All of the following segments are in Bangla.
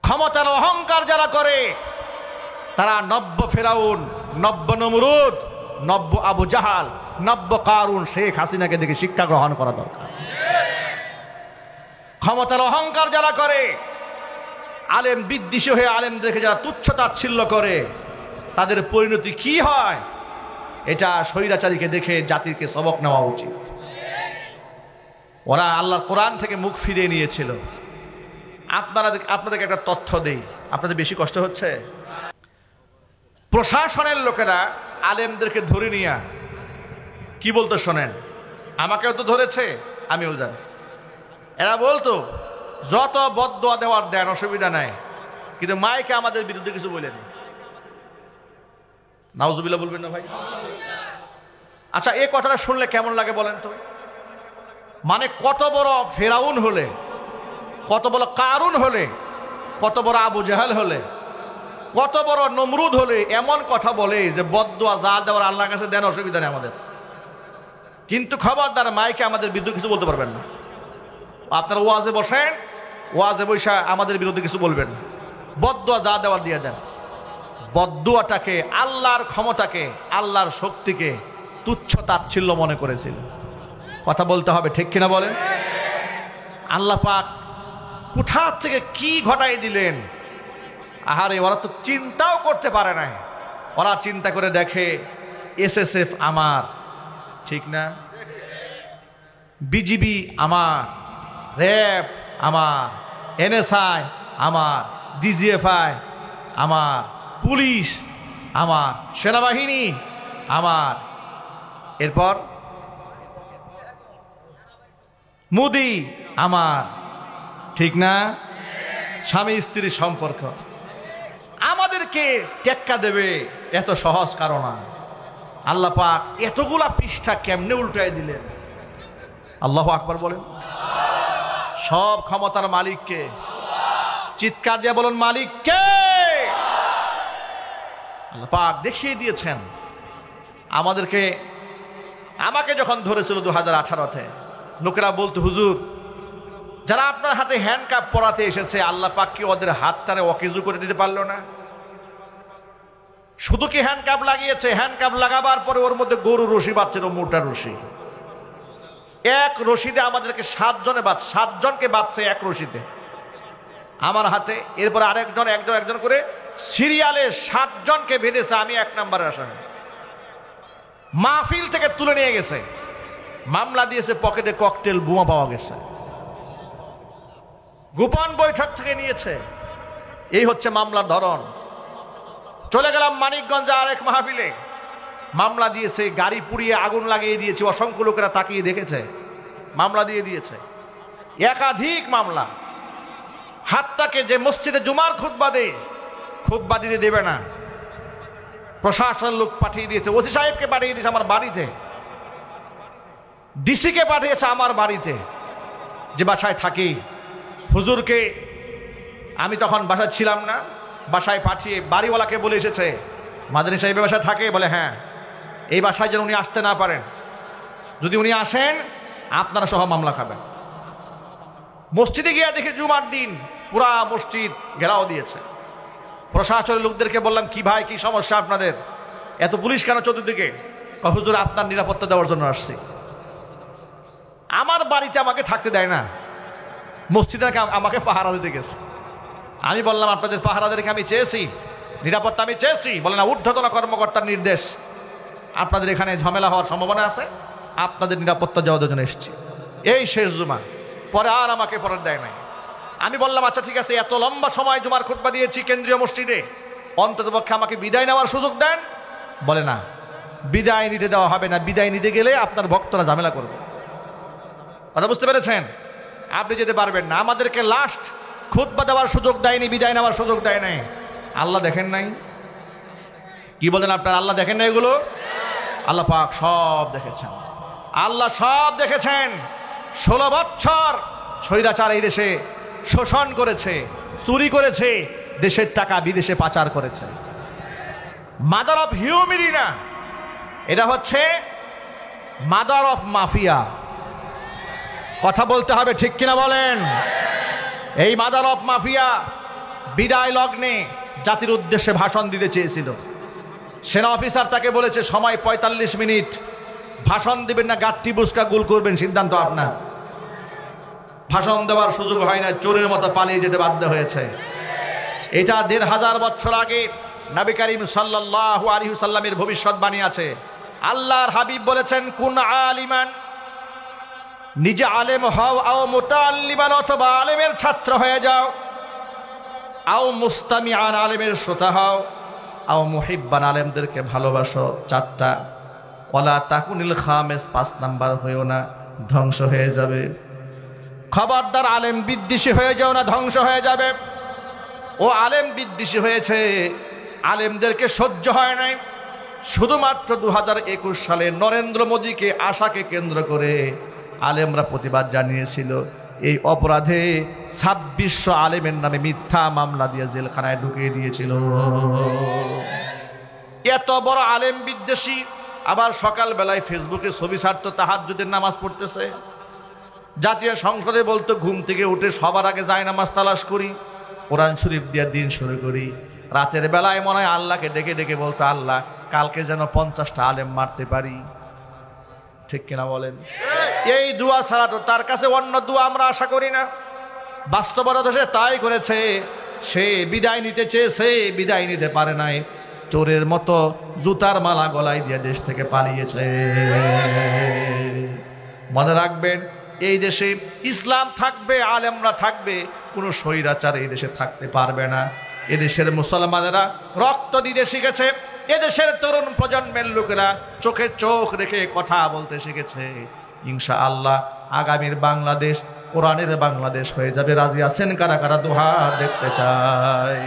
ক্ষমতার অহংকার যারা করে তারা নব্য ফেরাউন, নব্য নমরুদ, নব্য আবু জাহাল, নব্য কারুন, শেখ হাসিনাকে দেখে শিক্ষা গ্রহণ করা দরকার। ক্ষমতার অহংকার যারা করে, আলেম বিদ্বেষী হয়ে আলেমদেরকে যারা তুচ্ছ তাচ্ছিল্য করে, তাদের পরিণতি কি হয় এটা স্বৈরাচারীকে দেখে জাতিকে সবক নেওয়া উচিত। ওরা আল্লাহর কোরআন থেকে মুখ ফিরিয়ে নিয়েছিল। আপনাদেরকে একটা তথ্য দেই, আপনাদের বেশি কষ্ট হচ্ছে। প্রশাসনের লোকেরা আলেমদেরকে ধরে নিয়ে কি বলতো শোনেন, আমাকেও তো ধরেছে, আমিও জানি। এরা বলতো যত বদদোয়া দেওয়ার দেন, অসুবিধা নাই, কিন্তু মাইকে আমাদের বিরুদ্ধে কিছু বলেন। নাউজুবিল্লাহ বলবেন না ভাই? আচ্ছা, এই কথাটা শুনলে কেমন লাগে বলেন তো? মানে কত বড় ফেরাউন হলে, কত বড় কারুন হলে, কত বড় আবু জাহাল হলে, কত বড় নমরুদ হলে এমন কথা বলে যে বদদোয়া যা দেওয়ার আল্লাহর কাছে দেন, অসুবিধা নেই আমাদের। কিন্তু খবরদার মাইকে আমাদের বিরুদ্ধে কিছু বলতে পারবেন না। আপনারা ওয়াজে বসেন, ওয়াজে বৈশা আমাদের বিরুদ্ধে কিছু বলবেন। বদদোয়া যা দেওয়ার দিয়ে দেন। বদদোয়াটাকে, আল্লাহর ক্ষমতাকে, আল্লাহর শক্তিকে তুচ্ছ তাচ্ছিল্য মনে করেছিল। কথা বলতে হবে, ঠিক কিনা বলেন? আল্লাহ পাক কোথা থেকে কি ঘটাই দিলেন। আহারে, ওরা তো চিন্তাও করতে পারে না। ওরা চিন্তা করে দেখে এসএসএফ আমার, ঠিক না? বিজিবি আমার, র্যাব আমার, এনএসআই আমার, ডিজিএফআই আমার, পুলিশ আমার, সেনাবাহিনী আমার, এরপর মোদি আমার, ঠিক না? স্বামী স্ত্রীর সম্পর্ক আমাদেরকে টেক্কা দেবে এত সহজ কারণ না। আল্লাহ পাক এতগুলা পৃষ্ঠা কেমনে উল্টায় দিলেন? আল্লাহু আকবার বলেন। সব ক্ষমতার মালিককে, চিৎকার দিয়ে বলুন মালিককে। আল্লাহ পাক দেখিয়ে দিয়েছেন আমাদেরকে। আমাকে যখন ধরেছিল 2018-তে, লোকেরা বলতো হুজুর, যারা আপনার হাতে হ্যান্ডকাপ পরাতে এসেছে, আল্লাহ পাক কি ওদের হাতটারে অকেজু করে দিতে পারলো না? শুধু কি হ্যান্ডকাপ লাগিয়েছে, হ্যান্ডকাপ লাগাবার পরে ওর মধ্যে গরু রশি বাঁধছিল, মোটা রশি। এক রশিতে আমাদেরকে 7জনকে বাঁধছে এক রশিতে আমার হাতে। এরপর একজন করে সিরিয়ালে 7জনকে বেঁধেছে। আমি 1 নম্বরের আসামি। মাহফিল থেকে তুলে নিয়ে গেছে, মামলা দিয়েছে, পকেটে ককটেল বোমা পাওয়া গেছে, গোপন বৈঠক থেকে নিয়েছে। এই হচ্ছে মামলার ধরন। চলে গেলাম মানিকগঞ্জে আরেক মাহফিলে, মামলা দিয়েছে, গাড়ি পুড়িয়ে আগুন লাগিয়ে দিয়েছে, অসংখ্য লোকেরা তাকিয়ে দেখেছে, মামলা দিয়ে দিয়েছে। একাধিক মামলা। হাতটাকে যে মসজিদে জুমার খুতবা দিতে দেবে না, প্রশাসনের লোক পাঠিয়ে দিয়েছে, ওসি সাহেবকে পাঠিয়ে দিয়েছে আমার বাড়িতে, ডিসিকে পাঠিয়েছে আমার বাড়িতে, যে বাসায় থাকি। হুজুরকে আমি তখন বাসায় ছিলাম না, বাসায় পাঠিয়ে বাড়িওয়ালাকে বলে এসেছে, মাদানী সাহেবের বাসায় থাকে? বলে হ্যাঁ। এই বাসায় যেন উনি আসতে না পারেন, যদি উনি আসেন আপনারা সহ মামলা খাবেন। মসজিদে গিয়ে দেখে জুমার দিন পুরা মসজিদ ঘেরাও দিয়েছে। প্রশাসনের লোকদেরকে বললাম, কি ভাই, কি সমস্যা আপনাদের, এত পুলিশ কেন চতুর্দিকে? হুজুর আপনার নিরাপত্তা দেওয়ার জন্য আসছি। আমার বাড়িতে আমাকে থাকতে দেয় না, মসজিদে আমাকে পাহারা দিতে গেছে। আমি বললাম, আপনাদের পাহারাদেরকে আমি চেয়েছি, নিরাপত্তা আমি চেয়েছি। বলে না, ঊর্ধ্বতন কর্মকর্তার নির্দেশ, আপনাদের এখানে ঝামেলা হওয়ার সম্ভাবনা আছে, আপনাদের নিরাপত্তা দেওয়ার জন্য এসেছি। এই শেষ জুমা, পরে আর আমাকে পরে দেয় নাই। আমি বললাম, আচ্ছা ঠিক আছে, এত লম্বা সময় জুমার খুতবা দিয়েছি কেন্দ্রীয় মসজিদে, অন্ততপক্ষে আমাকে বিদায় নেওয়ার সুযোগ দেন। বলে না, বিদায় নিতে দেওয়া হবে না, বিদায় নিতে গেলে আপনার ভক্তরা ঝামেলা করবে। কথা বুঝতে পেরেছেন? আপনি যেতে পারবেন না। আমাদেরকে লাস্ট খুতবা দেওয়ার সুযোগ দেয়নি, বিদায় নেওয়ার সুযোগ দেয় নাই। আল্লাহ দেখেন নাই? কি বলেন আপনার? আল্লাহ দেখেন না এগুলো? আল্লাহ পাক সব দেখেছেন, আল্লাহ সব দেখেছেন। 16 বছর স্বৈরাচার এই দেশে শোষণ করেছে, চুরি করেছে, দেশের টাকা বিদেশে পাচার করেছে। মাদার অফ হিউম্যানিটি না, এটা হচ্ছে মাদার অফ মাফিয়া। কথা বলতে হবে, ঠিক কিনা বলেন? এই মাদার অফ মাফিয়া বিদায় লগ্নে জাতির উদ্দেশ্যে ভাষণ দিতে চেয়েছিল। সেনা অফিসার তাকে বলেছে সময় ৪৫ মিনিট, ভাষণ দিবেন না গাঠটি বুসকা গুল করবেন, সিদ্ধান্ত আপনার। ভাষণ দেওয়ার সুযোগ হয় না, চোরের মতো পালিয়ে যেতে বাধ্য হয়েছে। এটা ১৫০০ বছর আগে নবী করিম সাল্লাল্লাহু আলাইহি ওয়াসাল্লামের ভবিষ্যৎবাণী আছে। আল্লাহর হাবিব বলেছেন কুন আলিমান, নিজে আলেম হও, আও মুতাআল্লিমান, অথবা আলেমের ছাত্র হয়ে যাও, আও মুস্তামিআন, আলেমের শ্রোতা হও, আও মুহিব্বান, আলেমদেরকে ভালোবাসো। ৪টা। ওয়ালা তাকুনিল খামিস, ৫ নাম্বার হয়েও না, ধ্বংস হয়ে যাবে। খবরদার আলেম বিদ্বেষী হয়ে যাও না, ধ্বংস হয়ে যাবে। ও আলেম বিদ্বেষী হয়েছে, আলেমদেরকে সহ্য হয় নাই। শুধুমাত্র ২০২১ সালে নরেন্দ্র মোদীকে আশাকে কেন্দ্র করে আলেমরা প্রতিবাদ জানিয়েছিল। এই অপরাধে ২৬০০ আলেমের নামে মিথ্যা মামলা দিয়ে জেলখানায় ঢুকিয়ে দিয়েছিল। এত বড় আলেম বিদ্বেষী, আবার সকালবেলায় ফেসবুকে ছবি ছাড়তো, তাহাজ্জুদের নামাজ পড়তেছে। জাতীয় সংসদে বলতো ঘুম থেকে উঠে সবার আগে যায় নামাজ তালাশ করি, কোরআন শরীফ দিয়ে দিন শুরু করি। রাতের বেলায় মনে হয় আল্লাহকে ডেকে ডেকে বলতো, আল্লাহ কালকে যেন ৫০টা আলেম মারতে পারি। ঠিক কিনা বলেন? এই দোয়া ছাড়া তো তার কাছে অন্য দোয়া আমরা আশা করি না। বাস্তবতা সে তাই করেছে। সে বিদায় নিতে চেয়েছে, বিদায় নিতে পারে নাই, চোরের মতো জুতার মালা গলায় দিয়ে দেশ থেকে পালিয়েছে। মনে রাখবেন, এই দেশে ইসলাম থাকবে, আলেমরা থাকবে, কোনো স্বৈরাচার এই দেশে থাকতে পারবে না। এদেশের মুসলমানেরা রক্ত দিতে শিখেছে, এদেশের তরুণ প্রজন্মের লোকেরা চোখে চোখ রেখে কথা বলতে শিখেছে। ইনশাআল্লাহ আগামীর বাংলাদেশ কোরআনের বাংলাদেশ হয়ে যাবে। রাজি আছেন কারা কারা? দুহাত দেখতে চাই।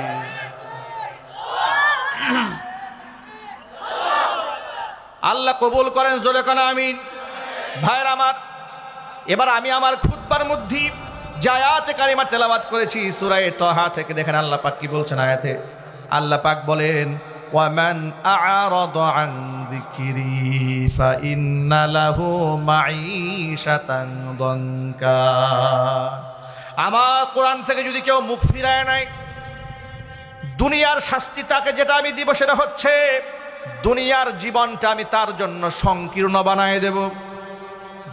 আল্লাহ কবুল করেন, জোরে কোন আমিন। ভাইয়ের আমার, এবার আমি আমার খুতবার মধ্যে যে আয়াতে কারিমা তেলাওয়াত করেছি সূরা তাহা থেকে, দেখেন আল্লাহ পাক কি বলছেন আয়াতে। আল্লাহ পাক বলেন, ওয়ামান আ'রাদা আন যিকরি ফাইন্না লাহু মাঈশাতান দানকা। আমার কোরআন থেকে যদি কেউ মুখ ফিরায় নাই, দুনিয়ার শাস্তি তাকে যেটা আমি দিব সেটা হচ্ছে দুনিয়ার জীবনটা আমি তার জন্য সংকীর্ণ বানায় দেব।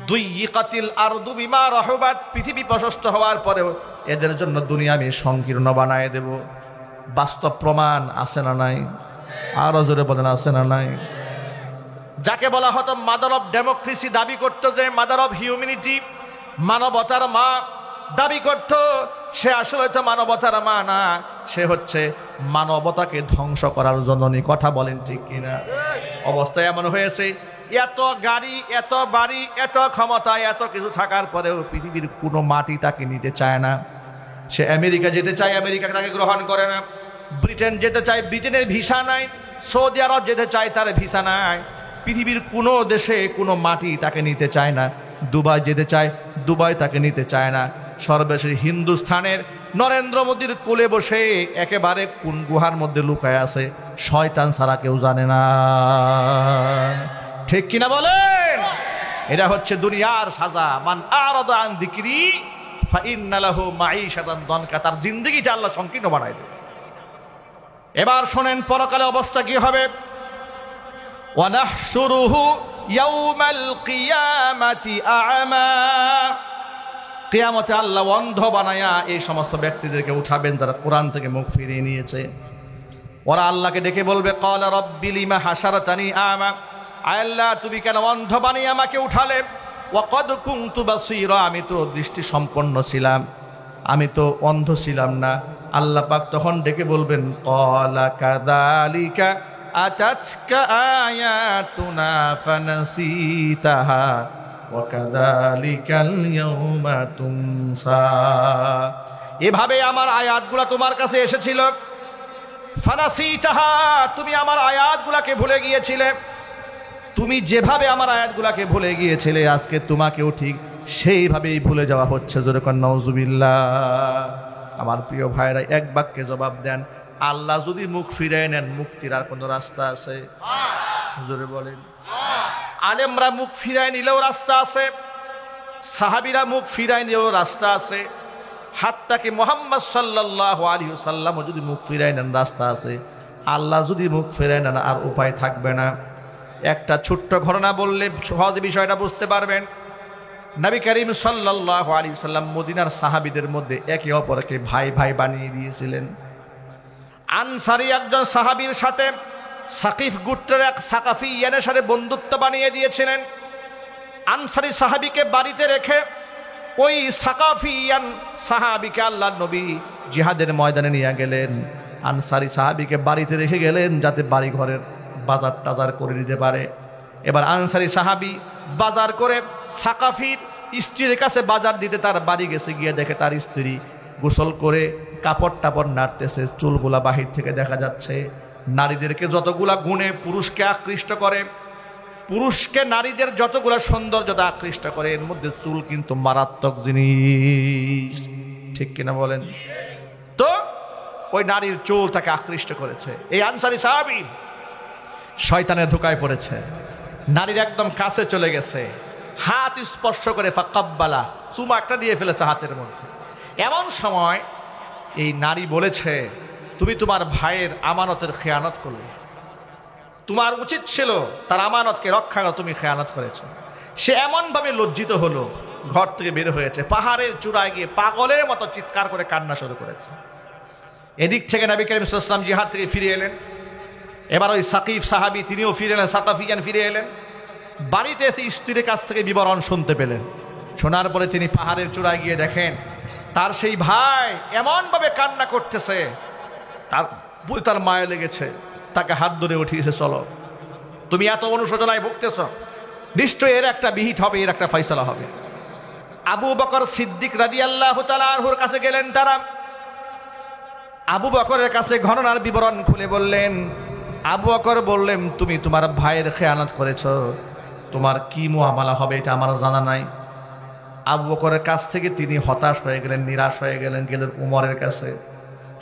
দুইয়িকাতিল আরদু বিমা রাহুবাত, পৃথিবী প্রশস্ত হওয়ার পরেও এদের জন্য দুনিয়া আমি সংকীর্ণ বানায় দেব। বাস্তব প্রমাণ আছে না নাই? আরো জোরে বলেন, আছে না নাই? যাকে বলা হতো মাদার অফ ডেমোক্রেসি দাবি করত, যে মাদার অফ হিউম্যানিটি, মানবতার মা দাবি করত, সে আসলে তো মানবতার মা না, সে হচ্ছে মানবতাকে ধ্বংস করার জননী। কথা বলেন ঠিক কিনা? অবস্থা এমন হয়েছে, এত গাড়ি, এত বাড়ি, এত ক্ষমতা, এত কিছু থাকার পরেও পৃথিবীর কোনো মাটি তাকে নিতে চায় না। সে আমেরিকা যেতে চায়, আমেরিকা তাকে গ্রহণ করে না। ব্রিটেন যেতে চায়, ব্রিটেনের ভিসা নাই। সৌদি আরব যেতে চায়, তার ভিসা নাই। পৃথিবীর কোনো দেশে কোনো মাটি তাকে নিতে চায় না। দুবাই যেতে চায়, দুবাই তাকে নিতে চায় না। সর্বশেষ হিন্দুস্থানের নরেন্দ্র মোদীর কোলে বসে একেবারে কোন গুহার মধ্যে লুকায় আছে, শয়তান ছাড়া কেউ জানে না। ঠিক কিনা বলেন? এটা হচ্ছে দুনিয়ার সাজা। মান আ'রাদা আন যিকরি ফাইন্না লাহু মাঈশাতান দানকা, তার জিন্দেগিটা আল্লাহ সংকীর্ণ বানায় দেবে। এবার শোনেন পরকালে অবস্থা কি হবে। ওয়া নাহশুরুহু ইয়াউমাল কিয়ামাতি আ'মা, কিয়ামতে আল্লাহ অন্ধ বানায়া এই সমস্ত ব্যক্তিদেরকে উঠাবেন যারা কোরআন থেকে মুখ ফিরিয়ে নিয়েছে। ওরা আল্লাহকে ডেকে বলবে, ক্বালা রাব্বি লিমা হাশারাতানি আ'মা, আল্লাহ তুমি কেন অন্ধ বানিয়ে আমাকে উঠালে? ওয়া ক্বাদ কুনতু বাসীরা, আমি তো দৃষ্টি সম্পন্ন ছিলাম, আমি তো অন্ধ ছিলাম না। আল্লাহ পাক তখন ডেকে বলবেন, ক্বালা কাযালিকা আতাতকা আয়াতুনা ফানাসিতাহা ওয়া কাযালিকাল ইয়াউমা তুনসা। এভাবে আমার আয়াতগুলো তোমার কাছে এসেছিল। ফানাসিতাহা, তুমি আমার আয়াতগুলোকে ভুলে গিয়েছিলে। তুমি যেভাবে আমার আয়াতগুলোকে ভুলে গিয়েছিলে, আজকে তোমাকেও ঠিক সেইভাবেই ভুলে যাওয়া হচ্ছে। জোরে কোন নাউজুবিল্লাহ। আমার প্রিয় ভাইরা, এক বাক্যে জবাব দেন, আল্লাহ যদি মুখ ফিরিয়ে নেন, মুক্তির আর কোনো রাস্তা আছে? জোরে বলেন। আলেমরা মুখ ফিরায় নিলেও রাস্তা আছে, সাহাবীরা মুখ ফিরায় নিলেও রাস্তা আছে, হাত্তাকি মুহাম্মদ সাল্লাল্লাহু আলাইহি ওয়াসাল্লাম যদি মুখ ফিরায় নেন, রাস্তা আছে, আল্লাহ যদি মুখ ফিরায় নেন আর উপায় থাকবে না। একটা ছোট্ট ঘটনা বললে সহজে বিষয়টা বুঝতে পারবেন। নবী করিম সাল্লাল্লাহু আলাইহি ওয়াসাল্লাম মদিনার সাহাবীদের মধ্যে একে অপরকে ভাই ভাই বানিয়ে দিয়েছিলেন। আনসারী একজন সাহাবীর সাথে সাকিফ গোত্রের এক সাকাফিয়ানের সাথে বন্ধুত্ব বানিয়ে দিয়েছিলেন। আনসারী সাহাবীকে বাড়িতে রেখে ওই সাকাফিয়ান সাহাবীকে আল্লাহর নবী জিহাদের ময়দানে নিয়ে গেলেন। আনসারী সাহাবীকে বাড়িতে রেখে গেলেন যাতে বাড়ি ঘরের বাজার টাজার করে দিতে পারে। এবার আনসারী সাহাবী বাজার করে সাকাফির স্ত্রীর কাছে বাজার দিতে তার বাড়ি গেছে, গিয়ে দেখে তার স্ত্রী গোসল করে কাপড় টাপড় নাড়তেছে, চুলগুলা বাহির থেকে দেখা যাচ্ছে। নারীদেরকে যতগুলা গুণে পুরুষকে আকৃষ্ট করে, পুরুষকে নারীদের যতগুলা সৌন্দর্যতা আকৃষ্ট করে, এর মধ্যে চুল কিন্তু মারাত্মক জিনিস, ঠিক কিনা বলেন? তো ওই নারীর চুল তাকে আকৃষ্ট করেছে। এই আনসারী সাহাবী শয়তানের ধোকায় পড়েছে, নারীর একদম কাছে চলে গেছে, হাত স্পর্শ করে ফাকাব্বালা, চুমা একটা দিয়ে ফেলেছে হাতের মধ্যে। এমন সময় এই নারী বলেছে, তুমি তোমার ভাইয়ের আমানতের খেয়ানত করলে, তোমার উচিত ছিল তার আমানতকে রক্ষা করা, তুমি খেয়ানত করেছ। সে এমনভাবে লজ্জিত হলো, ঘর থেকে বের হয়েছে, পাহাড়ের চূড়ায় গিয়ে পাগলের মতো চিৎকার করে কান্না শুরু করেছে। এদিক থেকে নবী করিম সাল্লাল্লাহু আলাইহি ওয়াসাল্লাম জিহাদ থেকে ফিরে এলেন। এবার ওই সাকিফ সাহাবী তিনিও ফিরে এলেন, সাকাফিয়ান ফিরে এলেন। বাড়িতে এসে স্ত্রীর কাছ থেকে বিবরণ শুনতে পেলেন। শোনার পরে তিনি পাহাড়ের চূড়ায় গিয়ে দেখেন তার সেই ভাই এমনভাবে কান্না করতেছে, তার মায়া লেগেছে, তাকে হাত ধরে উঠিয়েছে, চলো, তুমি এত অনুশোচনায় ভুগতেছ, নিশ্চয়ই এর একটা বিহিত হবে, এর একটা ফয়সালা হবে। আবু বকর সিদ্দিক রাদিয়াল্লাহু তাআলা আনহুর কাছে গেলেন তারা। আবু বকরের কাছে ঘটনার বিবরণ খুলে বললেন। আবু বকর বললেন, তুমি তোমার ভাইয়ের খেয়ানত করেছ, তোমার কি মুআমালা হবে এটা আমার জানা নাই। আবু বকরের কাছ থেকে তিনি হতাশ হয়ে গেলেন, নিরাশ হয়ে গেলেন, গেলেন উমরের কাছে।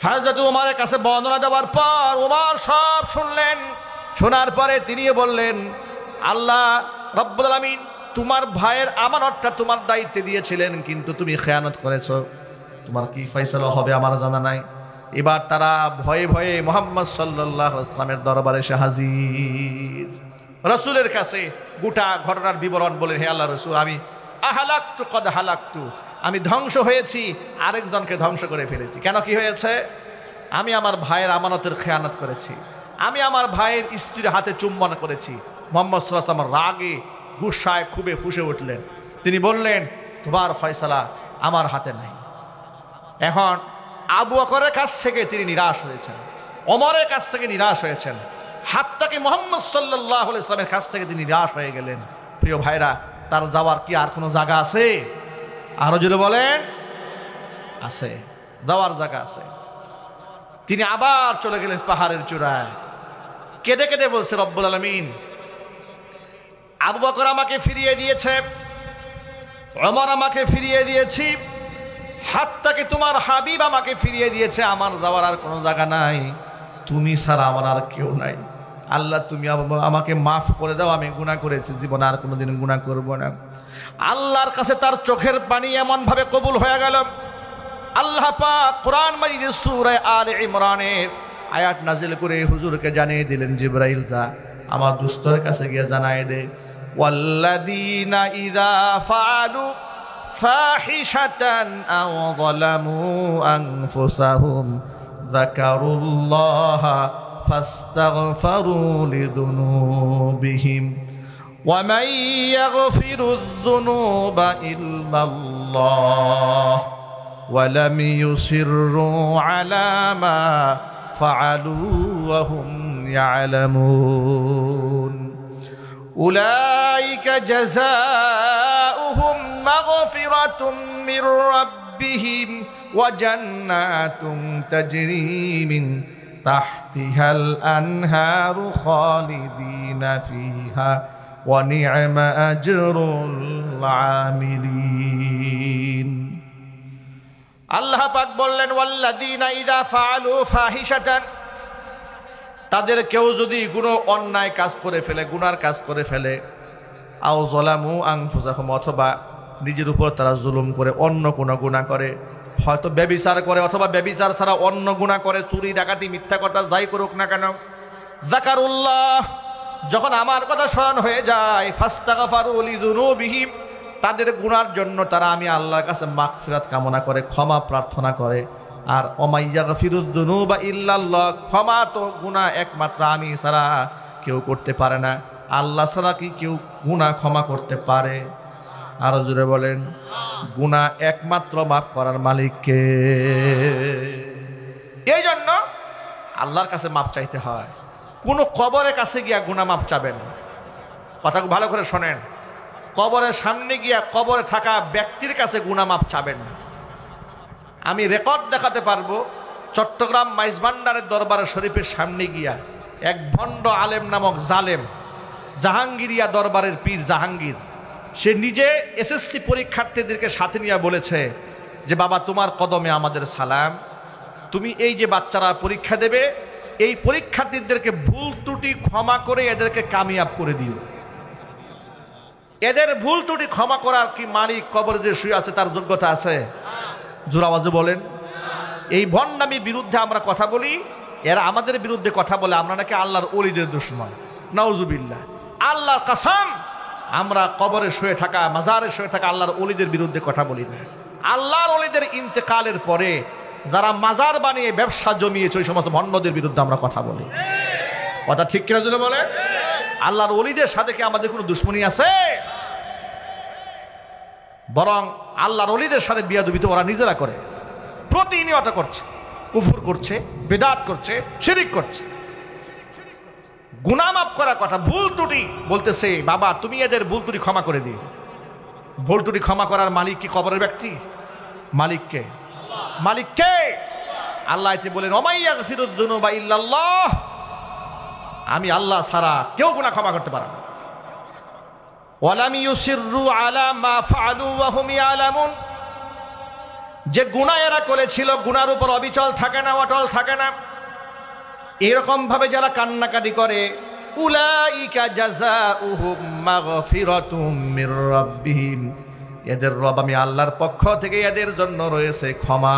হযরত উমরের কাছে বর্ণনা দেওয়ার পর উমর সব শুনলেন। শোনার পরে তিনিও বললেন, আল্লাহ রব্বুল আলামিন তোমার ভাইয়ের আমানতটা তোমার দায়িত্বে দিয়েছিলেন, কিন্তু তুমি খেয়ানত করেছ, তোমার কি ফয়সালা হবে আমার জানা নাই। এবার তারা ভয়ে ভয়ে মুহাম্মদ সাল্লাল্লাহু আলাইহি ওয়াসাল্লামের দরবারে এসে হাজির। রাসূলের কাছে গোটা ঘটনার বিবরণ বলেন, হে আল্লাহর রাসূল, আমি আহালাকতু কদ হালাকতু, আমি ধ্বংস হয়েছি, আরেকজনকে ধ্বংস করে ফেলেছি। কেন, কি হয়েছে? আমি আমার ভাইয়ের আমানতের খেয়ানত করেছি, আমি আমার ভাইয়ের স্ত্রীর হাতে চুম্বন করেছি। মুহাম্মদ সাল্লাল্লাহু আলাইহি ওয়াসাল্লাম রাগে গুসায় খুবই ফুঁসে উঠলেন। তিনি বললেন, তোমার ফয়সালা আমার হাতে নাই। এখন আবু বকরের কাছ থেকে তিনি নিরাশ হয়েছেন, ওমরের কাছ থেকে নিরাশ হয়েছেন, হাত্তাকি মুহাম্মদ সাল্লাল্লাহু আলাইহি ওয়াসাল্লামের কাছ থেকে তিনি নিরাশ হয়ে গেলেন। প্রিয় ভাইরা, তার যাওয়ার কি আর কোনো জায়গা আছে? আরো জোরে বলেন, আছে, যাওয়ার জায়গা আছে। তিনি আবার চলে গেলেন পাহাড়ের চূড়ায়, কেঁদে কেঁদে বলছে, রব্বুল আলামিন, আবু বকর আমাকে ফিরিয়ে দিয়েছে, ওমর আমাকে ফিরিয়ে দিয়েছি, হাত্তাকি তোমার হাবিব আমাকে ফিরিয়ে দিয়েছে, আমার যাওয়ার আর কোনো জায়গা নাই, তুমি ছাড়া আমার আর কেউ নাই। আল্লাহ তুমি আমাকে মাফ করে দাও, আমি গুনাহ করেছি, জীবনে আর কোনোদিন গুনাহ করব না। আল্লাহর কাছে তার চোখের পানি এমন ভাবে কবুল হয়ে গেল। আল্লাহ পাক কোরআন মাজিদের সূরা আলে ইমরানের আয়াত নাজিল করে হুজুরকে জানিয়ে দিলেন, জিবরাইল যা আমার দোস্তের কাছে গিয়ে জানায় দে, ওয়াল্লাযীনা ইযা ফাআলু ফাহিশাতান আও যালামু আনফুসাহুম যাকারুল্লাহা ফাস্তাগফারু লিযুনুবিহিম ওয়া মান ইয়াগফিরুয যুনুবা ইল্লাল্লাহ ওয়া লাম ইউসিররু আলা মা ফাআলু ওয়া হুম ইয়ালামুন উলাইকা জাযাউহুম মাগফিরাতুম মির রাব্বিহিম ওয়া জান্নাতুন তাজরি মিন তাহতিহাল আনহারু খালিদিনা ফিহা ওয়া নি'মা আজরুল আমিলিন। আল্লাহ পাক বললেন, ওয়াল্লাযীনা ইযা ফাআলু ফাহিশাতান, তাদের কেউ যদি কোনো অন্যায় কাজ করে ফেলে, গুনার কাজ করে ফেলে, আও যালামু আনফুসাহুম, অথবা নিজের উপর তারা জুলুম করে অন্য কোনো গুনাহ করে, হয়তো ব্যভিচার করে অথবা ব্যভিচার ছাড়া অন্য গুনাহ করে, চুরি ডাকাতি মিথ্যা কথা যাই করুক না কেন, যাকারুল্লাহ, যখন আমার কথা স্মরণ হয়ে যায়, ফাস্তাগফারু লিযুনুবিহিম, তাদের গুনার জন্য তারা আমি আল্লাহর কাছে মাগফিরাত কামনা করে, ক্ষমা প্রার্থনা করে। আর ওমাইয়াগফিরুদ যুনুবা ইল্লাল্লাহ, ক্ষমা তো গুনাহ একমাত্র আমি ছাড়া কেউ করতে পারে না। আল্লাহ ছাড়া কি কেউ গুনাহ ক্ষমা করতে পারে? আরো জোরে বলেন, গুনাহ একমাত্র মাফ করার মালিক কে? এই জন্য আল্লাহর কাছে মাপ চাইতে হয়। কোনো কবরের কাছে গিয়া গুনাহ মাপ চাবেন, কথা ভালো করে শোনেন, কবরের সামনে গিয়া কবরে থাকা ব্যক্তির কাছে গুনাহ মাপ চাবেন না। আমি রেকর্ড দেখাতে পারবো, চট্টগ্রাম মাইজভান্ডারের দরবারে শরীফের সামনে গিয়া এক ভণ্ড আলেম নামক জালেম, জাহাঙ্গীরিয়া দরবারের পীর জাহাঙ্গীর, সে নিজে এসএসসি পরীক্ষার্থীদেরকে সাথে নিয়ে বলেছে যে বাবা তোমার কদমে আমাদের সালাম, তুমি এই যে বাচ্চারা পরীক্ষা দেবে এই পরীক্ষার্থীদেরকে ভুল ত্রুটি ক্ষমা করে এদেরকে কামিয়াব করে দিও। এদের ভুল ত্রুটি ক্ষমা করার কি মালিক কবরে যে শুয়ে আছে তার যোগ্যতা আছে? জোর আওয়াজে বলেন। এই ভণ্ডামির বিরুদ্ধে আমরা কথা বলি, এরা আমাদের বিরুদ্ধে কথা বলে আমরা নাকি আল্লাহর ওলিদের দুশমন। নাউজুবিল্লাহ, আল্লাহর কসম, আমরা কবরে শুয়ে থাকা, মাজারে শুয়ে থাকা আল্লাহর ওলিদের বিরুদ্ধে কথা বলি না। আল্লাহর ওলিদের ইন্তেকালের পরে যারা মাজার বানিয়ে ব্যবসা জমিয়েছে ওই সমস্ত ভণ্ডদের বিরুদ্ধে আমরা কথা বলি। কথা ঠিক কিনা যদি বলে? আল্লাহর ওলিদের সাথে কি আমাদের কোনো দুশ্মনী আছে? বরং আল্লাহর ওলিদের সাথে বিয়াদবি তো ওরা নিজেরা করে, প্রতিনিয়ত করছে, কুফর করছে, বেদাত করছে, শিরিক করছে। গুনাহ মাফ করার কথা, ভুল ত্রুটি বলতেছে বাবা তুমি এদের ভুল ত্রুটি ক্ষমা করে দিও। ভুল ত্রুটি ক্ষমা করার মালিক কি কবরের ব্যক্তি? মালিককে, মালিককে আল্লাহ বলেন ওমাইয়াগফিরুদ যুনুবা ইল্লাল্লাহ, আমি আল্লাহ ছাড়া কেউ গুনাহ ক্ষমা করতে পারে না। ওয়ালাম ইউসিররু আলা মা ফাআলু ওয়া হুম ইয়ালামুন, যে গুনাহ এরা করেছিল গুনার উপর অবিচল থাকে না, অটল থাকে না, এরকম ভাবে যারা কান্নাকাটি করে, উলাইকা জাযাউহুম মাগফিরাতুম মির রাব্বিহিম, এদের রব আমি আল্লাহর পক্ষ থেকে এদের জন্য রয়েছে ক্ষমা।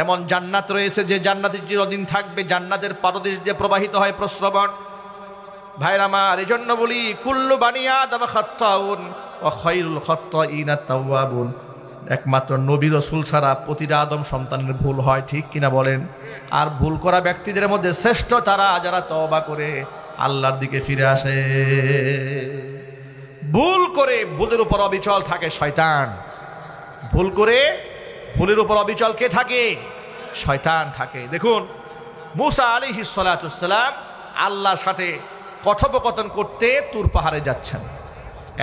এমন জান্নাত রয়েছে যে জান্নাতে চিরদিন থাকবে, জান্নাতের পাদদেশ দিয়ে প্রবাহিত হয় প্রস্রবণ। ভাইরা আমার, এই জন্য বলি কুল্লু বানি আদম খাত্তাউন ওয়া খায়রুল খাত্তাইনা তাওয়াবুন, একমাত্র নবী রাসূল ছাড়া প্রতিটা আদম সন্তানের ভুল হয়, ঠিক কিনা বলেন? আর ভুল করা ব্যক্তিদের মধ্যে শ্রেষ্ঠ তারা যারা তওবা করে আল্লাহর দিকে ফিরে আসে। ভুল করে ভুলের উপর অবিচল থাকে শয়তান, ভুল করে ভুলের উপর অবিচল কে থাকে? শয়তান থাকে। দেখুন মুসা আলাইহিস সালাতুস সালাম আল্লাহর সাথে কথোপকথন করতে তুর পাহাড়ে যাচ্ছেন,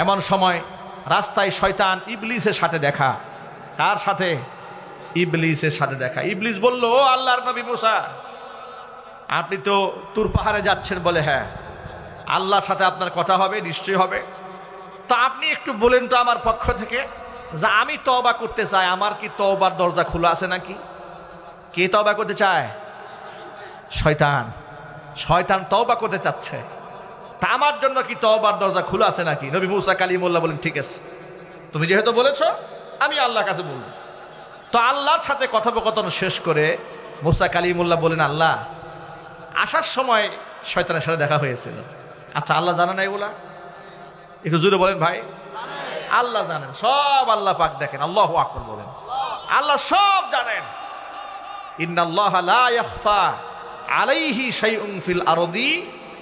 এমন সময় রাস্তায় শয়তান ইবলিসের সাথে দেখা। কার সাথে? ইবলিসের সাথে দেখা। ইবলিস বলল, ও আল্লাহর নবী মুসা, আপনি তো তুর পাহাড়ে যাচ্ছেন বলে, হ্যাঁ আল্লাহর সাথে আপনার কথা হবে, নিশ্চয়ই হবে। তা আপনি একটু বলেন তো আমার পক্ষ থেকে যে আমি তওবা করতে চাই, আমার কি তওবার দরজা খোলা আছে নাকি? কে তওবা করতে চায়? শয়তান। শয়তান তওবা করতে চাচ্ছে, তা আমার জন্য কি তওবার দরজা খোলা আছে নাকি? নবী মুসা কালিমুল্লাহ বলেন, ঠিক আছে, তুমি যেহেতু বলেছো আমি আল্লাহর কাছে বলবো। তো আল্লাহর সাথে কথোপকথন শেষ করে মুসা কালিমুল্লাহ বলেন, আল্লাহ আসার সময় শয়তানের সাথে দেখা হয়েছিল। আচ্ছা আল্লাহ জানে না এগুলা? একটু জোরে বলেন ভাই। আল্লাহ জানেন, সব আল্লাহ পাক দেখেন। আল্লাহু আকবার বলেন। আল্লাহ সব জানেন। ইন্নাল্লাহা লা ইয়াখফা আলাইহি শাইউন ফিল আরদি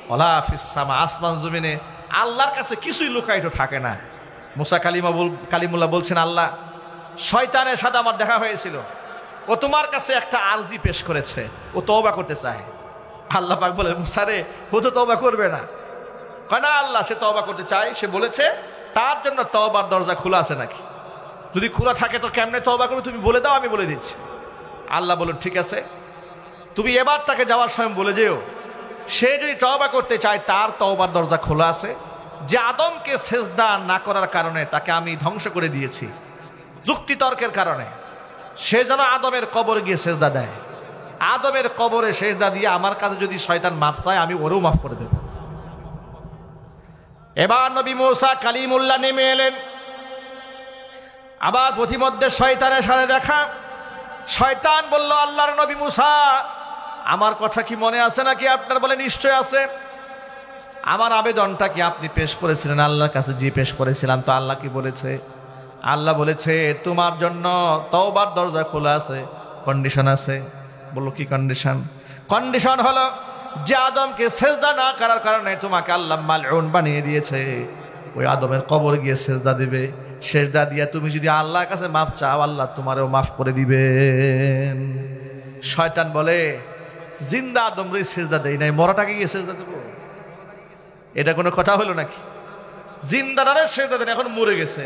ওয়ালা ফিস সামা, আসমান জমিনে আল্লাহর কাছে কিছুই লুকায়িত থাকে না। মুসা কালিমুল্লাহ বলছেন, আল্লাহ শয়তানের সাথে আমার দেখা হয়েছিল, ও তোমার কাছে একটা আরজি পেশ করেছে, ও তওবা করতে চায়। আল্লাহ পাক বলেন, মুসা রে, ও তো তওবা করবে না। কেন? আল্লাহ সে তওবা করতে চায়, সে বলেছে তার জন্য তওবার দরজা খোলা আছে নাকি? যদি খোলা থাকে তো কেমনে তওবা করবে তুমি বলে দাও, আমি বলে দিচ্ছি। আল্লাহ বলুন, ঠিক আছে, তুমি এবার তাকে যাওয়ার সময় বলে যেও, সে যদি তওবা করতে চায় তার তওবার দরজা খোলা আছে। যে আদমকে সেজদা না করার কারণে তাকে আমি ধ্বংস করে দিয়েছি যুক্তিতর্কের কারণে, সে যেন আদমের কবরে গিয়ে সেজদা দেয়। আদমের কবরে সেজদা দিয়ে আমার কাছে যদি শয়তান মাফ চায় আমি ওরেও মাফ করে দেব। এবার নবী মুসা কালিমুল্লাহ নেমে এলেন। আবার প্রতিমধ্যে শয়তানের সাথে দেখা। শয়তান বলল, আল্লাহর নবী মুসা, আমার কথা কি মনে আছে নাকি আপনার? বলে, নিশ্চয় আছে। আমার আবেদনটা কি আপনি পেশ করেছিলেন আল্লাহর কাছে? জি, পেশ করেছিলাম। তো আল্লাহ কি বলেছে? আল্লাহ বলেছে, তোমার জন্য তওবার দরজা খোলা আছে, কন্ডিশন আছে। বললো, কি কন্ডিশন? কন্ডিশন হলো যে আদমকে সেজদা না করার কারণে তোমাকে আল্লাহ মালউন বানিয়ে দিয়েছে, ওই আদমের কবর গিয়ে সেজদা দিবে। সেজদা দিয়ে তুমি যদি আল্লাহর কাছে মাফ চাও, আল্লাহ তোমারও মাফ করে দিবেন। শয়তান বলে, জিন্দা আদম রে সেজদা দেই নাই, মরাটাকে গিয়ে সেজদা দেবো? এটা কোনো কথা হলো নাকি? জিন্দাটারে সেজদা দেন, এখন মরে গেছে।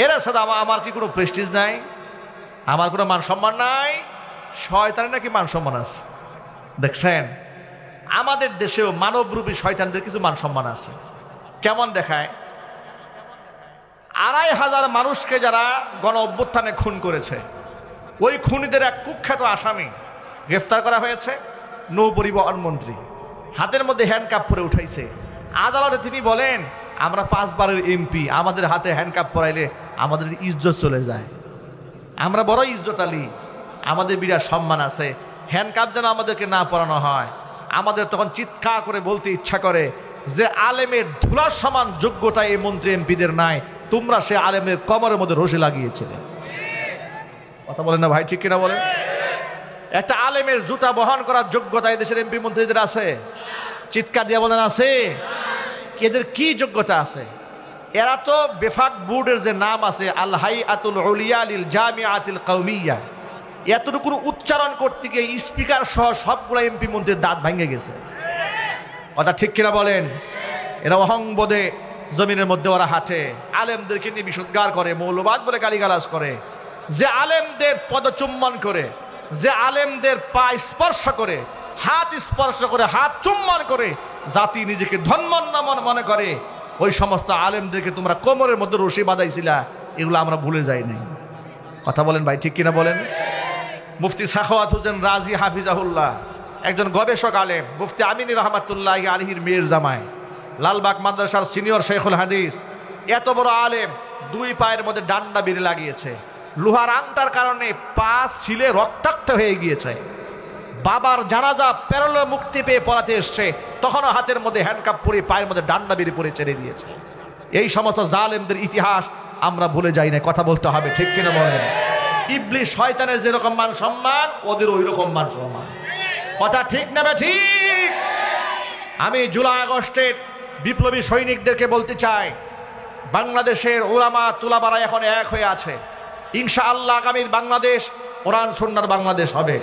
এরা সাথে আমার কি কোনো প্রেস্টিজ নাই? আমার কোনো মান সম্মান নাই? শয়তানের নাকি মান সম্মান আছে। দেখছেন, আমাদের দেশেও মানবরূপী শয়তানদের কিছু মান সম্মান আছে। কেমন দেখায়? ২৫০০ মানুষকে যারা গণ অভ্যুত্থানে খুন করেছে, ওই খুনিদের এক কুখ্যাত আসামি গ্রেফতার করা হয়েছে। নৌ পরিবহন মন্ত্রী হাতের মধ্যে হ্যান্ডকাপ পরে উঠাইছে। আদালতে তিনি বলেন, আমরা 5 বারের এমপি, আমাদের হাতে হ্যান্ডকাপ পরাইলে আমাদের ইজ্জত চলে যায়, আমরা বড় ইজ্জত আলী, আমাদের বিরাট সম্মান আছে, হ্যান্ডকাপ যেন আমাদেরকে না পরানো হয়। আমাদের তখন চিৎকার করে বলতে ইচ্ছা করে যে আলেমের ধুলার সমান যোগ্যতা এই মন্ত্রী এমপিদের নাই, তোমরা সে আলেমের কবরের মধ্যে রশি লাগিয়েছিলে। কথা বলেন না ভাই, ঠিক কিনা বলেন? একটা আলেমের জুতা বহন করার যোগ্যতা এই দেশের এমপি মন্ত্রীদের আছে? চিৎকার দিয়ে বলেন, আছে? এদের কি যোগ্যতা আছে? এরা তো বেফাক বোর্ডের যে নাম আছে, আল হাইআতুল উলিয়া লিল জামিআতিল কওমিয়া, এতটুকু উচ্চারণ করতে গিয়ে স্পিকার সহ সবগুলো এমপি মন্ত্রীর দাঁত ভেঙে গেছে। কথা ঠিক কিনা বলেন? এরা অহংবোধে জমিনের মধ্যে ওরা হাঁটে, আলেমদেরকে নিয়ে বিশুদ্ধার করে, মৌলবাদ বলে গালিগালাজ করে। যে আলেমদের পদচুম্বন করে, যে আলেমদের পা স্পর্শ করে, হাত স্পর্শ করে, হাত চুম্বন করে জাতি নিজেকে ধন্যমন্য মনে করে, ওই সমস্ত আলেমদেরকে তোমরা কোমরের মধ্যে রশি বাঁধাইছিলা, এগুলো আমরা ভুলে যাইনি। কথা বলেন ভাই, ঠিক কিনা বলেন? মুফতি সাখাওয়াত হোসেন রাজি হাফিজাহুল্লাহ একজন গবেষক আলেম, মুফতি আমিনী রহমাতুল্লাহ আলাইহির মেয়ের জামাই, লালবাগ মাদ্রাসার সিনিয়র শেখুল হাদিস, এত বড় আলেম, 2 পায়ের মধ্যে ডান্ডা বেড়ে লাগিয়েছে। লোহার আংটার কারণে পা ছিলে রক্তাক্ত হয়ে গিয়েছে। বাবার জানাজা প্যারোলে মুক্তি পেয়ে পড়াতে এসছে, তখনও হাতের মধ্যে হ্যান্ডকাপ পরে পায়ের মধ্যে ডান্ডা বেড়ে পরে ছেড়ে দিয়েছে। এই সমস্ত জালেমদের ইতিহাস আমরা ভুলে যাই না, কথা বলতে হবে, ঠিক কিনা বলেন? ইবলিস শয়তানের যেরকম মান সম্মান, ওদের ওই রকম মান সম্মান। কথা ঠিক না ঠিক? আমি জুলাই আগস্টের বিপ্লবী সৈনিকদেরকে বলতে চাই, বাংলাদেশের উলামা তুলাবারা এখন এক হয়ে আছে। ইনশাআল্লাহ আগামীর বাংলাদেশ কোরআন সুন্নাহর বাংলাদেশ হবে।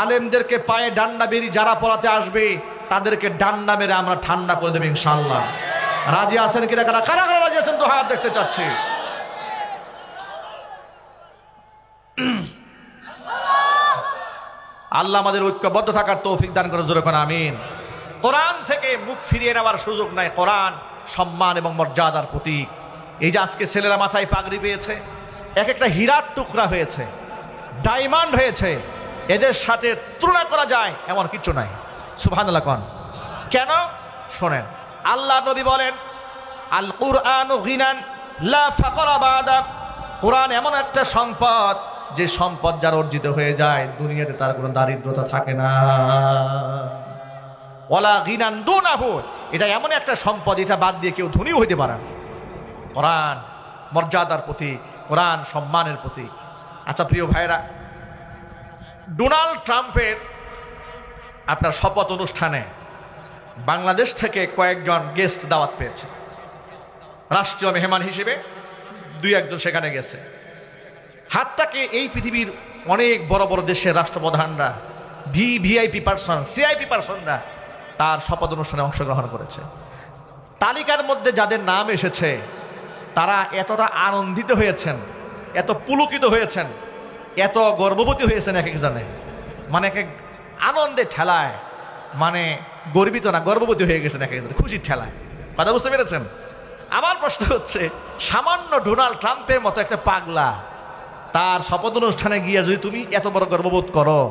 আলেমদেরকে পায়ে ডান্ডা বেরি যারা পড়াতে আসবে, তাদেরকে ডান্ডা মেরে আমরা ঠান্ডা করে দেব ইনশাআল্লাহ। রাজি আছেন কিনা? কারা কারা রাজি আছেন? তো হাত দেখতে চাচ্ছি। আল্লাহ আমাদের ঐক্যবদ্ধ থাকার তৌফিক দান করে, জোরে কোন আমিন। কোরআন থেকে মুখ ফিরিয়ে নেওয়ার সুযোগ নাই। কোরআন সম্মান এবং মর্যাদার প্রতীক। এই যে আজকে ছেলেরা মাথায় পাগড়ি পেয়েছে, এক একটা হীরার টুকরা হয়েছে, ডায়মন্ড হয়েছে, এদের সাথে তুলনা করা যায় এমন কিছু নাই। সুবহানাল্লাহ কোন? কেন? শোনেন, আল্লাহ নবী বলেন, আল কুরআনু গিনান লা ফাকরা বাদা। কোরআন এমন একটা সম্পদ, যে সম্পদ যার অর্জিত হয়ে যায়, দুনিয়াতে তার কোনো দারিদ্রতা থাকে না। ওয়ালা গিনান দুনাহু, এটা এমন একটা সম্পদ, এটা বাদ দিয়ে কেউ ধনীও হইতে পারে না। কোরআন মর্যাদার প্রতীক, কোরআন সম্মানের প্রতীক। আচ্ছা প্রিয় ভাইরা, ডোনাল্ড ট্রাম্পের আপনার শপথ অনুষ্ঠানে বাংলাদেশ থেকে কয়েকজন গেস্ট দাওয়াত পেয়েছে, রাষ্ট্রীয় মেহমান হিসেবে 2-1 জন সেখানে গেছে। হাতটাকে এই পৃথিবীর অনেক বড় বড় দেশের রাষ্ট্রপ্রধানরা, ভিআইপি পার্সন, সিআইপি পার্সনরা তার শপথ অনুষ্ঠানে অংশগ্রহণ করেছে। তালিকার মধ্যে যাদের নাম এসেছে, তারা এতটা আনন্দিত হয়েছেন, এত পুলকিত হয়েছেন, এত গর্ববতী হয়েছেন এক একজনে, মানে এক আনন্দে ঠেলায়, মানে গর্বিত না, গর্ববতী হয়ে গেছেন এক একজনে, খুশির ঠেলায়। কথা বুঝতে পেরেছেন? আমার প্রশ্ন হচ্ছে, সামান্য ডোনাল্ড ট্রাম্পের মতো একটা পাগলা, তার শপথ অনুষ্ঠানে গিয়ে যদি তুমি এত বড় গর্ববোধ করো,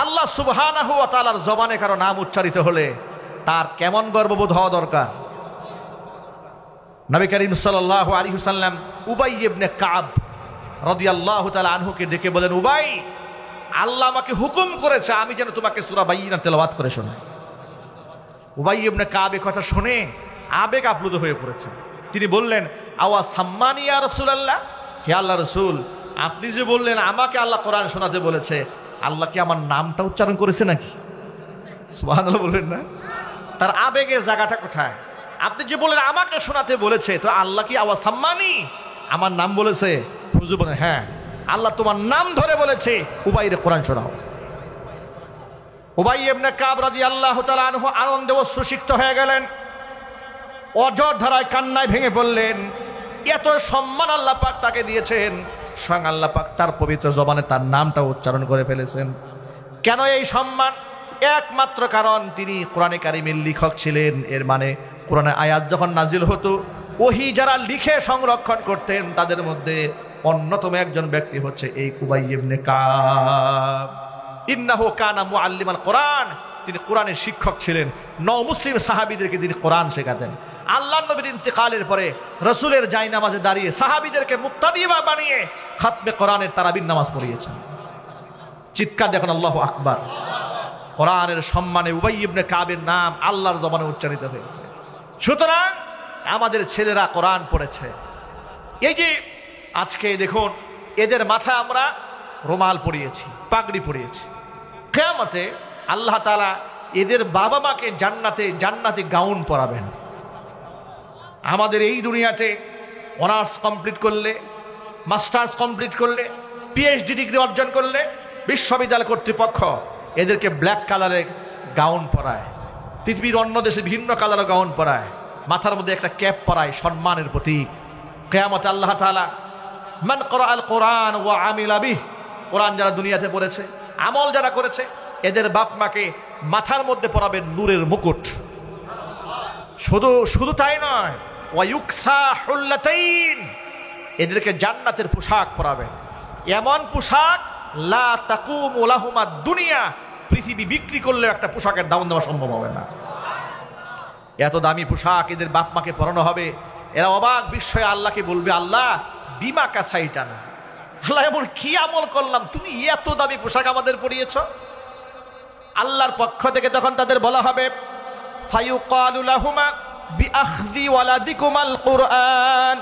আল্লাহ সুবহানাহু ওয়া তাআলার জবানে কারো নাম উচ্চারিত হলে তার কেমন গর্ববোধ হওয়া দরকার? নবী করিম সাল্লাল্লাহু আলাইহি ওয়াসাল্লাম উবাই ইবনে কাব রাদিয়াল্লাহু তাআলা আনহুকে ডেকে বলেন, উবাই, আল্লাহ আমাকে হুকুম করেছে আমি যেন তোমাকে সূরা বাইয়িনা তেলাওয়াত করে শোনাই। উবাই ইবনে কাব এই কথা শুনে আবেগ আপ্লুত হয়ে পড়েছেন। তিনি বললেন, আওয়া সাম্মানি ইয়া রাসূলুল্লাহ, হে আল্লাহ রাসূল, আপনি যে বললেন আমাকে আল্লাহ কোরআন শোনাতে বলেছে, আল্লাহ কি আমার নামটা উচ্চারণ করেছে নাকি? সুবহানাল্লাহ বললেন না? তার আবেগের জায়গাটা কোথায়? আপনি যে বললেন আমাকে শোনাতে বলেছে, তো আল্লাহ কি আওয়া সাম্মানি আমার নাম বলেছে? হুজুর বলেন, হ্যাঁ, আল্লাহ তোমার নাম ধরে বলেছে, উবাইরে কোরআন শোনাও। উবাই ইবনে কাব রাদিয়াল্লাহু তাআলা আনহু আনন্দে অশ্রুসিক্ত হয়ে গেলেন, অঝর ধারায় কান্নায় ভেঙে পড়লেন। এত সম্মান আল্লাহ পাক তাকে দিয়েছেন, স্বয়ং আল্লাহ পাক তার পবিত্র জবানে তার নামটা উচ্চারণ করে ফেলেছেন। কেন এই সম্মান? একমাত্র কারণ তিনি কোরআনে কারিমের লেখক ছিলেন। এর মানে কোরআনের আয়াত যখন নাজিল হতো, ওহী যারা লিখে সংরক্ষণ করতেন তাদের মধ্যে অন্যতম একজন ব্যক্তি হচ্ছে এই উবাই ইবনে কাব। ইন্নাহু কানা মুআল্লিমাল কোরআন, তিনি কোরআনের শিক্ষক ছিলেন। মুসলিম সাহাবীদেরকে তিনি কোরআন শেখাতেন। আল্লাহর নবীর ইন্তেকালের পরে রাসূলের জায়নামাজে দাঁড়িয়ে সাহাবীদেরকে মুক্তাদি বানিয়ে খাতমে কোরআনের তারাবির নামাজ পড়িয়েছেন। চিৎকার দেখুন আল্লাহু আকবার। কোরআনের সম্মানে উবাই ইবনে কাবের নাম আল্লাহর জবানে উচ্চারিত হয়েছে। সুতরাং আমাদের ছেলেরা কোরআন পড়েছে। এই যে আজকে দেখুন, এদের মাথায় আমরা রুমাল পরিয়েছি, পাগড়ি পরিয়েছি। কিয়ামতে আল্লাহ তাআলা এদের বাবা মাকে জান্নাতে গাউন পরাবেন। আমাদের এই দুনিয়াতে অনার্স কমপ্লিট করলে, মাস্টার্স কমপ্লিট করলে, পিএইচডি ডিগ্রি অর্জন করলে বিশ্ববিদ্যালয় কর্তৃপক্ষ এদেরকে ব্ল্যাক কালারের গাউন পরায়। পৃথিবীর অন্য দেশে ভিন্ন কালারের গাউন পরায়, মাথার মধ্যে একটা ক্যাপ পরায়, সম্মানের প্রতীক। কিয়ামতে আল্লাহ তাআলা মান ক্বরাআল কোরআন ওয়া আমিলা বিহ, কোরআন যারা দুনিয়াতে পড়েছে, আমল যারা করেছে, এদের বাপ মাকে মাথার মধ্যে পরাবেন নূরের মুকুট। শুধু তাই নয়, ওয়া ইউকসা হুল্লাতাইন, এদেরকে জান্নাতের পোশাক পরাবেন। এমন পোশাক লা তাকুমু লাহুমা দুনিয়া, পৃথিবী বিক্রি করলে একটা পোশাকের দাম দেওয়া সম্ভব হবে না। এত দামি পোশাক এদের বাপ মাকে পরানো হবে। এরা অবাক বিস্ময়ে আল্লাহকে বলবে, আল্লাহ বিমা কাসাইটানা, আল্লাহ এমন কি আমল করলাম তুমি এত দামি পোশাক আমাদের পরিয়েছ? আল্লাহর পক্ষ থেকে তখন তাদের বলা হবে, ফায়ুকালু লাহুমা বিআখযি ওয়ালাদিকুমাল কুরআন,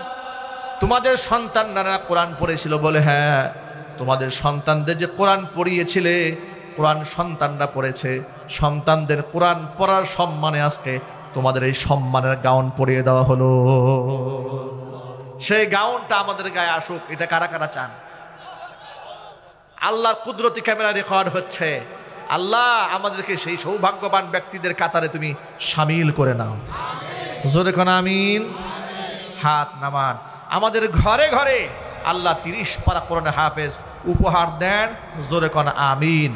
তোমাদের সন্তানরা কোরআন পড়েছিল বলে, হ্যাঁ তোমাদের সন্তানদের যে কোরআন পড়িয়েছিলে, কোরআন সন্তানরা পড়েছে, সন্তানদের কোরআন পড়ার সম্মানে আজকে তোমাদের এই সম্মানের গাউন পরিয়ে দেওয়া হলো। সেই গাউনটা আমাদের গায়ে আসুক, এটা কারা কারা চান? আল্লাহর কুদরতি ক্যামেরা রেকর্ড হচ্ছে। আল্লাহ আমাদেরকে সেই সৌভাগ্যবান ব্যক্তিদের কাতারে তুমি শামিল করে নাও। জোরে কোন আমিন। হাত নামান। আমাদের ঘরে ঘরে আল্লাহ 30 পারা কোরআনের হাফেজ উপহার দেন। জোরে কোন আমিন।